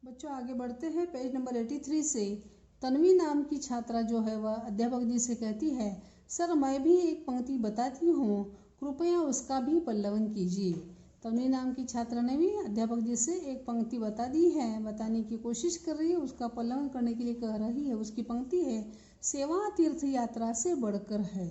बच्चों आगे बढ़ते हैं पेज नंबर 83 से। तन्वी नाम की छात्रा जो है वह अध्यापक जी से कहती है, सर मैं भी एक पंक्ति बताती हूँ, कृपया उसका भी पल्लवन कीजिए। तन्वी नाम की छात्रा ने भी अध्यापक जी से एक पंक्ति बता दी है, बताने की कोशिश कर रही है, उसका पल्लवन करने के लिए कह रही है। उसकी पंक्ति है, सेवा तीर्थ यात्रा से बढ़कर है।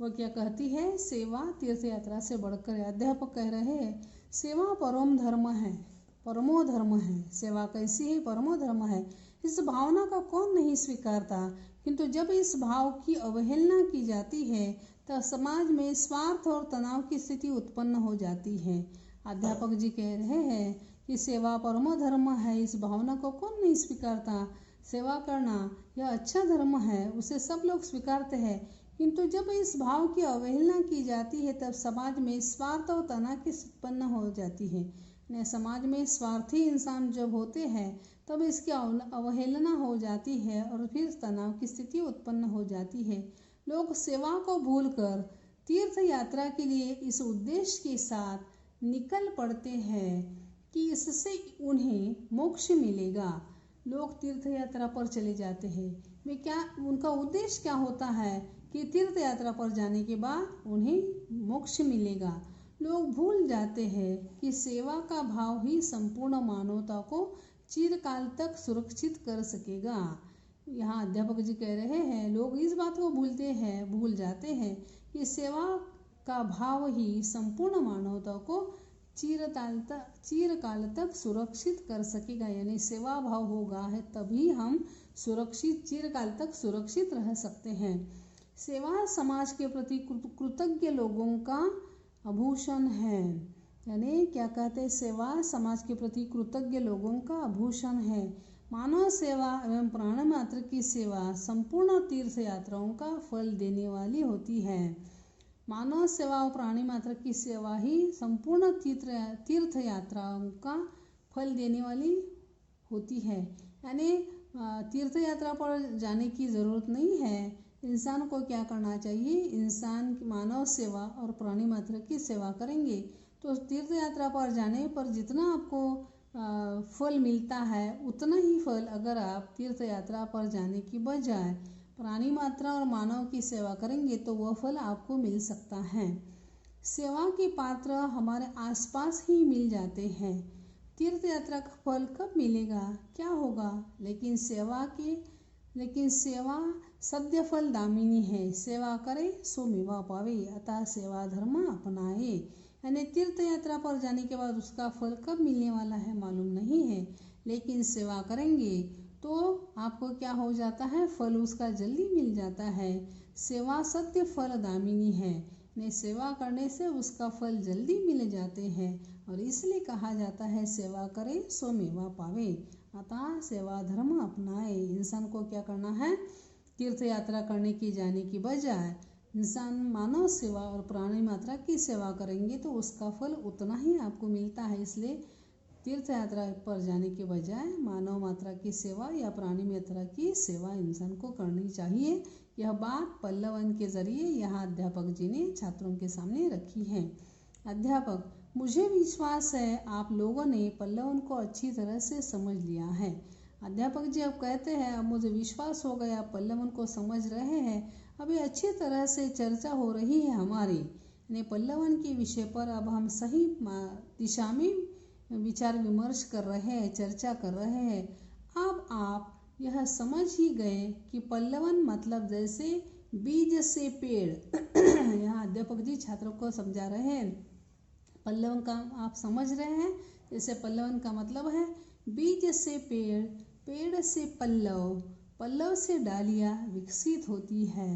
वह क्या कहती है? सेवा तीर्थ यात्रा से बढ़कर है। अध्यापक कह रहे हैं, सेवा परम धर्म है, परमो धर्म है। सेवा कैसी है? परमो धर्म है। इस भावना का कौन नहीं स्वीकारता, किंतु जब इस भाव की अवहेलना की जाती है तब समाज में स्वार्थ और तनाव की स्थिति उत्पन्न हो जाती है। अध्यापक जी कह रहे हैं कि सेवा परमो धर्म है, इस भावना को कौन नहीं स्वीकारता। सेवा करना यह अच्छा धर्म है, उसे सब लोग स्वीकारते हैं, किंतु जब इस भाव की अवहेलना की जाती है तब समाज में स्वार्थ और तनाव की उत्पन्न हो जाती है। समाज में स्वार्थी इंसान जब होते हैं तब इसकी अवहेलना हो जाती है और फिर तनाव की स्थिति उत्पन्न हो जाती है। लोग सेवा को भूलकर तीर्थ यात्रा के लिए इस उद्देश्य के साथ निकल पड़ते हैं कि इससे उन्हें मोक्ष मिलेगा। लोग तीर्थ यात्रा पर चले जाते हैं, वे क्या, उनका उद्देश्य क्या होता है कि तीर्थ यात्रा पर जाने के बाद उन्हें मोक्ष मिलेगा। लोग भूल जाते हैं कि सेवा का भाव ही संपूर्ण मानवता को चिरकाल तक सुरक्षित कर सकेगा। यहाँ अध्यापक जी कह रहे हैं, लोग इस बात को भूल जाते हैं कि सेवा का भाव ही संपूर्ण मानवता को चिरकाल तक सुरक्षित कर सकेगा। यानी सेवा भाव होगा है तभी हम चिरकाल तक सुरक्षित रह सकते हैं। सेवा समाज के प्रति कृतज्ञ लोगों का आभूषण है। यानी क्या कहते हैं? सेवा समाज के प्रति कृतज्ञ लोगों का आभूषण है। मानव सेवा एवं प्राणी मात्र की सेवा संपूर्ण तीर्थ यात्राओं का फल देने वाली होती है। मानव सेवा और प्राणी मात्र की सेवा ही संपूर्ण तीर्थ यात्राओं का फल देने वाली होती है। यानी तीर्थ यात्रा पर जाने की ज़रूरत नहीं है। इंसान को क्या करना चाहिए? इंसान की मानव सेवा और प्राणी मात्र की सेवा करेंगे तो तीर्थ यात्रा पर जाने पर जितना आपको फल मिलता है उतना ही फल अगर आप तीर्थ यात्रा पर जाने की बजाय प्राणी मात्रा और मानव की सेवा करेंगे तो वह फल आपको मिल सकता है। सेवा के पात्र हमारे आसपास ही मिल जाते हैं। तीर्थ यात्रा का फल कब मिलेगा, क्या होगा? लेकिन सेवा सद्य फल दामिनी है। सेवा करे सो मेवा पावे, अतः सेवा धर्म अपनाए। यानी तीर्थ यात्रा पर जाने के बाद उसका फल कब मिलने वाला है मालूम नहीं है, लेकिन सेवा करेंगे तो आपको क्या हो जाता है? फल उसका जल्दी मिल जाता है। सेवा सत्य फल दामिनी है, ने सेवा करने से उसका फल जल्दी मिल जाते हैं और इसलिए कहा जाता है सेवा करे सो मेवा पावे, अतः सेवा धर्म अपनाए। इंसान को क्या करना है? तीर्थ यात्रा करने की जाने की बजाय इंसान मानव सेवा और प्राणी मात्रा की सेवा करेंगे तो उसका फल उतना ही आपको मिलता है। इसलिए तीर्थ यात्रा पर जाने के बजाय मानव मात्रा की सेवा या प्राणी मात्रा की सेवा इंसान को करनी चाहिए। यह बात पल्लवन के जरिए यहाँ अध्यापक जी ने छात्रों के सामने रखी है। अध्यापक, मुझे विश्वास है आप लोगों ने पल्लवन को अच्छी तरह से समझ लिया है। अध्यापक जी अब कहते हैं, अब मुझे विश्वास हो गया आप पल्लवन को समझ रहे हैं। अभी अच्छी तरह से चर्चा हो रही है हमारी, यानी पल्लवन के विषय पर अब हम सही दिशा में विचार विमर्श कर रहे हैं, चर्चा कर रहे हैं। अब आप यह समझ ही गए कि पल्लवन मतलब जैसे बीज से पेड़ यहाँ अध्यापक जी छात्रों को समझा रहे हैं। पल्लवन का आप समझ रहे हैं, जैसे पल्लवन का मतलब है बीज से पेड़, पेड़ से पल्लव, पल्लव से डालियाँ विकसित होती है।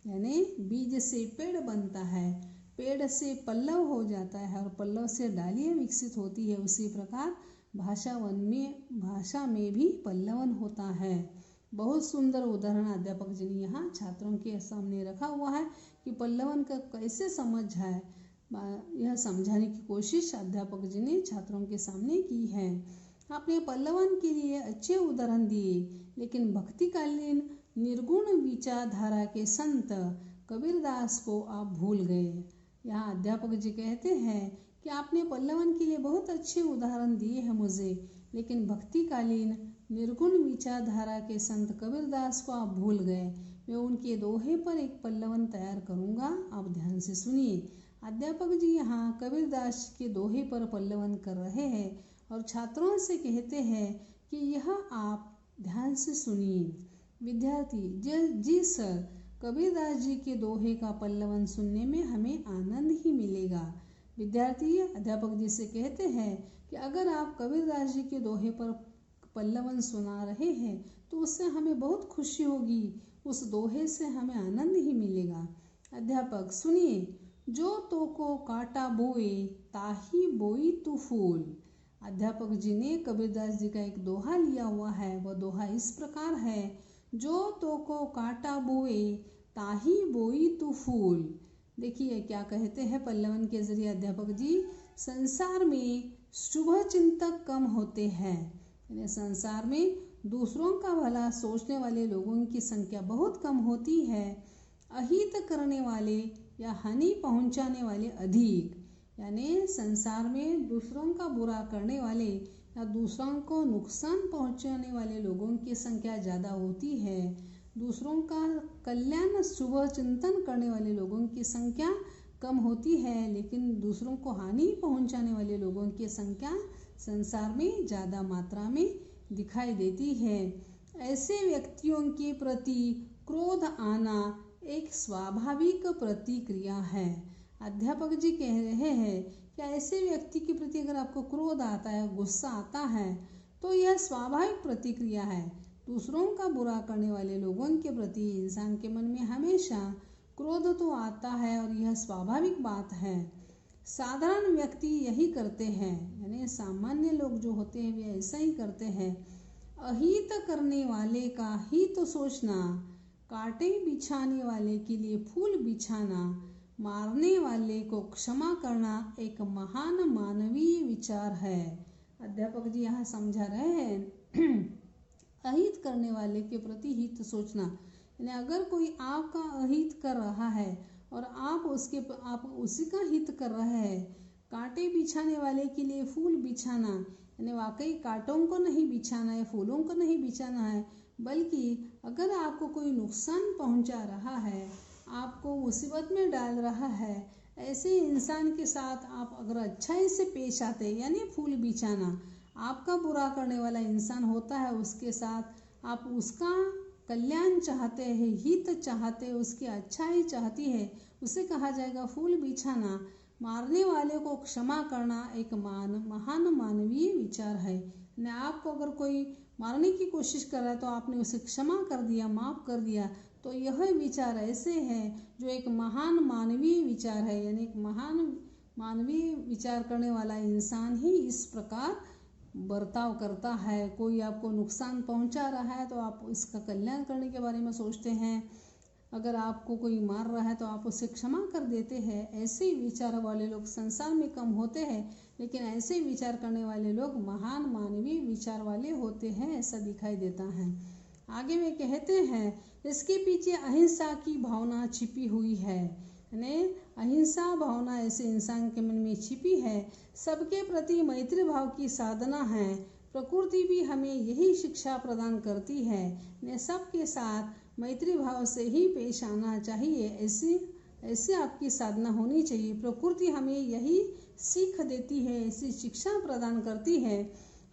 यानी बीज से पेड़ बनता है, पेड़ से पल्लव हो जाता है और पल्लव से डालियाँ विकसित होती है। उसी प्रकार भाषा में भी पल्लवन होता है। बहुत सुंदर उदाहरण अध्यापक जी ने यहाँ छात्रों के सामने रखा हुआ है कि पल्लवन का कैसे समझ है, यह समझाने की कोशिश अध्यापक जी ने छात्रों के सामने की है। आपने पल्लवन के लिए अच्छे उदाहरण दिए, लेकिन भक्तिकालीन निर्गुण विचारधारा के संत कबीरदास को आप भूल गए। यहाँ अध्यापक जी कहते हैं कि आपने पल्लवन के लिए बहुत अच्छे उदाहरण दिए हैं मुझे, लेकिन भक्तिकालीन निर्गुण विचारधारा के संत कबीरदास को आप भूल गए। मैं उनके दोहे पर एक पल्लवन तैयार करूँगा, आप ध्यान से सुनिए। अध्यापक जी यहाँ कबीरदास के दोहे पर पल्लवन कर रहे हैं और छात्रों से कहते हैं कि यह आप ध्यान से सुनिए। विद्यार्थी जी सर, कबीरदास जी के दोहे का पल्लवन सुनने में हमें आनंद ही मिलेगा। विद्यार्थी अध्यापक जी से कहते हैं कि अगर आप कबीरदास जी के दोहे पर पल्लवन सुना रहे हैं तो उससे हमें बहुत खुशी होगी, उस दोहे से हमें आनंद ही मिलेगा। अध्यापक सुनिए। जो तो को काटा बोए ताही बोई तू फूल। अध्यापक जी ने कबीरदास जी का एक दोहा लिया हुआ है। वह दोहा इस प्रकार है, जो तो को काटा बोए ताही बोई तू फूल। देखिए क्या कहते हैं पल्लवन के जरिए अध्यापक जी। संसार में शुभ चिंतक कम होते हैं, यानी संसार में दूसरों का भला सोचने वाले लोगों की संख्या बहुत कम होती है। अहित करने वाले या हानि पहुंचाने वाले अधिक, यानी संसार में दूसरों का बुरा करने वाले या दूसरों को नुकसान पहुंचाने वाले लोगों की संख्या ज़्यादा होती है। दूसरों का कल्याण शुभ चिंतन करने वाले लोगों की संख्या कम होती है, लेकिन दूसरों को हानि पहुंचाने वाले लोगों की संख्या संसार में ज़्यादा मात्रा में दिखाई देती है। ऐसे व्यक्तियों के प्रति क्रोध आना एक स्वाभाविक प्रतिक्रिया है। अध्यापक जी कह रहे हैं कि ऐसे व्यक्ति के प्रति अगर आपको क्रोध आता है, गुस्सा आता है, तो यह स्वाभाविक प्रतिक्रिया है। दूसरों का बुरा करने वाले लोगों के प्रति इंसान के मन में हमेशा क्रोध तो आता है और यह स्वाभाविक बात है। साधारण व्यक्ति यही करते हैं, यानी सामान्य लोग जो होते हैं वे ऐसा ही करते हैं। अहित करने वाले का हित तो सोचना, कांटे बिछाने वाले के लिए फूल बिछाना, मारने वाले को क्षमा करना एक महान मानवीय विचार है। अध्यापक जी यहाँ समझा रहे हैं अहित करने वाले के प्रति हित सोचना, यानी अगर कोई आपका अहित कर रहा है और आप उसी का हित कर रहे हैं। कांटे बिछाने वाले के लिए फूल बिछाना, यानी वाकई कांटों को नहीं बिछाना है, फूलों को नहीं बिछाना है, बल्कि अगर आपको कोई नुकसान पहुंचा रहा है, आपको मुसीबत में डाल रहा है, ऐसे इंसान के साथ आप अगर अच्छाई से पेश आते, यानी फूल बिछाना। आपका बुरा करने वाला इंसान होता है, उसके साथ आप उसका कल्याण चाहते हैं, हित चाहते हैं, उसकी अच्छाई चाहती है, उसे कहा जाएगा फूल बिछाना। मारने वाले को क्षमा करना एक महान मानवीय विचार है। न आपको अगर कोई मारने की कोशिश कर रहा है तो आपने उसे क्षमा कर दिया, माफ़ कर दिया, तो यह विचार ऐसे है जो एक महान मानवीय विचार है। यानी एक महान मानवीय विचार करने वाला इंसान ही इस प्रकार बर्ताव करता है। कोई आपको नुकसान पहुंचा रहा है तो आप इसका कल्याण करने के बारे में सोचते हैं। अगर आपको कोई मार रहा है तो आप उसे क्षमा कर देते हैं। ऐसे विचार वाले लोग संसार में कम होते हैं, लेकिन ऐसे विचार करने वाले लोग महान मानवीय विचार वाले होते हैं, ऐसा दिखाई देता है। आगे में कहते हैं इसके पीछे अहिंसा की भावना छिपी हुई है, यानी अहिंसा भावना ऐसे इंसान के मन में छिपी है। सबके प्रति मैत्री भाव की साधना है। प्रकृति भी हमें यही शिक्षा प्रदान करती है, ने सबके साथ मैत्री भाव से ही पेश आना चाहिए। ऐसी आपकी साधना होनी चाहिए। प्रकृति हमें यही सीख देती है, ऐसी शिक्षा प्रदान करती है।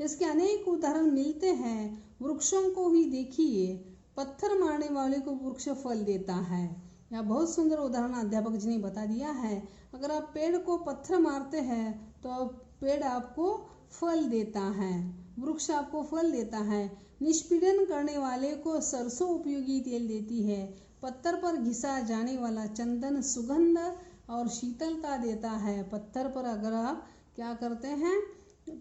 इसके अनेक उदाहरण मिलते हैं। वृक्षों को ही देखिए, पत्थर मारने वाले को वृक्ष फल देता है। यह बहुत सुंदर उदाहरण अध्यापक जी ने बता दिया है। अगर आप पेड़ को पत्थर मारते हैं तो पेड़ आपको फल देता है, वृक्ष आपको फल देता है। निष्पीड़न करने वाले को सरसों उपयोगी तेल देती है। पत्थर पर घिसा जाने वाला चंदन सुगंध और शीतलता देता है। पत्थर पर अगर आप क्या करते हैं,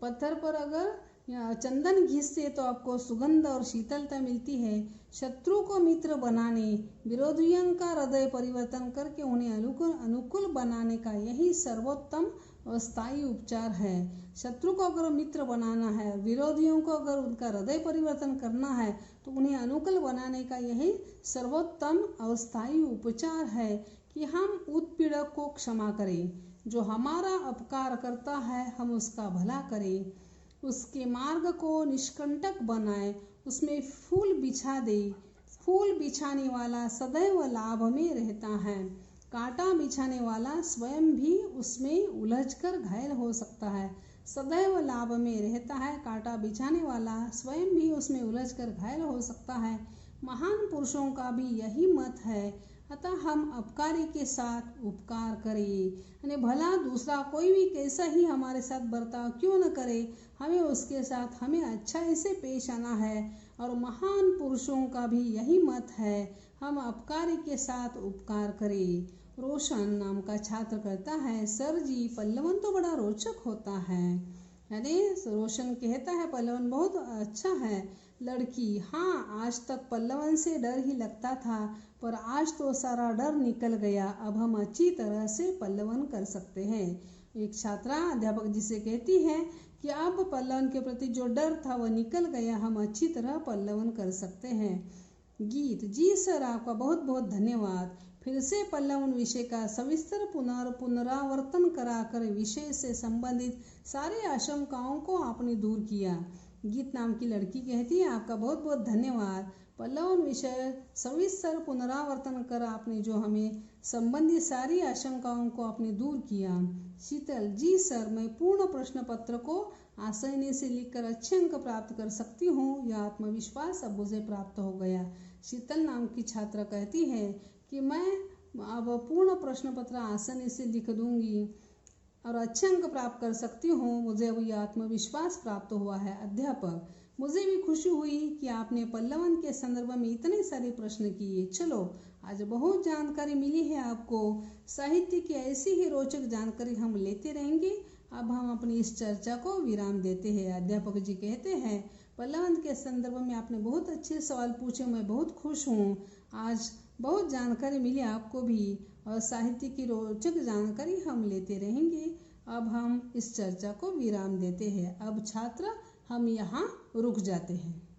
पत्थर पर अगर चंदन घिसते तो आपको सुगंध और शीतलता मिलती है। शत्रु को मित्र बनाने, विरोधियों का हृदय परिवर्तन करके उन्हें अनुकूल बनाने का यही सर्वोत्तम और स्थायी उपचार है। शत्रु को अगर मित्र बनाना है, विरोधियों को अगर उनका हृदय परिवर्तन करना है, तो उन्हें अनुकूल बनाने का यही सर्वोत्तम और स्थायी उपचार है कि हम उत्पीड़क को क्षमा करें, जो हमारा अपकार करता है हम उसका भला करें। उसके मार्ग को निष्कंटक बनाए, उसमें फूल बिछा दे। फूल बिछाने वाला सदैव लाभ में रहता है, कांटा बिछाने वाला स्वयं भी उसमें उलझकर घायल हो सकता है। सदैव लाभ में रहता है, कांटा बिछाने वाला स्वयं भी उसमें उलझकर घायल हो सकता है। महान पुरुषों का भी यही मत है। अतः हम अपकारी के साथ उपकार करें, यानी भला दूसरा कोई भी कैसा ही हमारे साथ बर्ताव क्यों न करे, हमें उसके साथ हमें अच्छा ऐसे पेश आना है। और महान पुरुषों का भी यही मत है, हम अपकारी के साथ उपकार करें। रोशन नाम का छात्र कहता है, सर जी पल्लवन तो बड़ा रोचक होता है। अरे रोशन कहता है, पल्लवन बहुत अच्छा है। लड़की, हाँ आज तक पल्लवन से डर ही लगता था, पर आज तो सारा डर निकल गया। अब हम अच्छी तरह से पल्लवन कर सकते हैं। एक छात्रा अध्यापक जी से कहती है कि अब पल्लवन के प्रति जो डर था वह निकल गया, हम अच्छी तरह पल्लवन कर सकते हैं। गीत, जी सर आपका बहुत बहुत धन्यवाद। फिर से पल्लवन विषय का सविस्तर पुनरावर्तन कराकर विषय से संबंधित सारी आशंकाओं को आपने दूर किया। गीत नाम की लड़की कहती है, आपका बहुत बहुत धन्यवाद। पल्लवन विषय सविस्तर पुनरावर्तन कर आपने जो हमें संबंधित सारी आशंकाओं को आपने दूर किया। शीतल, जी सर मैं पूर्ण प्रश्न पत्र को आसानी से लिखकर अच्छे अंक प्राप्त कर सकती हूँ, यह आत्मविश्वास अब मुझे प्राप्त हो गया। शीतल नाम की छात्रा कहती है कि मैं अब पूर्ण प्रश्न पत्र आसानी से लिख दूंगी और अच्छे अंक प्राप्त कर सकती हूँ, मुझे अब यह आत्मविश्वास प्राप्त हुआ है। अध्यापक, मुझे भी खुशी हुई कि आपने पल्लवन के संदर्भ में इतने सारे प्रश्न किए। चलो आज बहुत जानकारी मिली है आपको। साहित्य की ऐसी ही रोचक जानकारी हम लेते रहेंगे। अब हम अपनी इस चर्चा को विराम देते हैं। अध्यापक जी कहते हैं, पल्लवन के संदर्भ में आपने बहुत अच्छे सवाल पूछे, मैं बहुत खुश हूँ। आज बहुत जानकारी मिली आपको भी, और साहित्य की रोचक जानकारी हम लेते रहेंगे। अब हम इस चर्चा को विराम देते हैं। अब छात्र हम यहाँ रुक जाते हैं।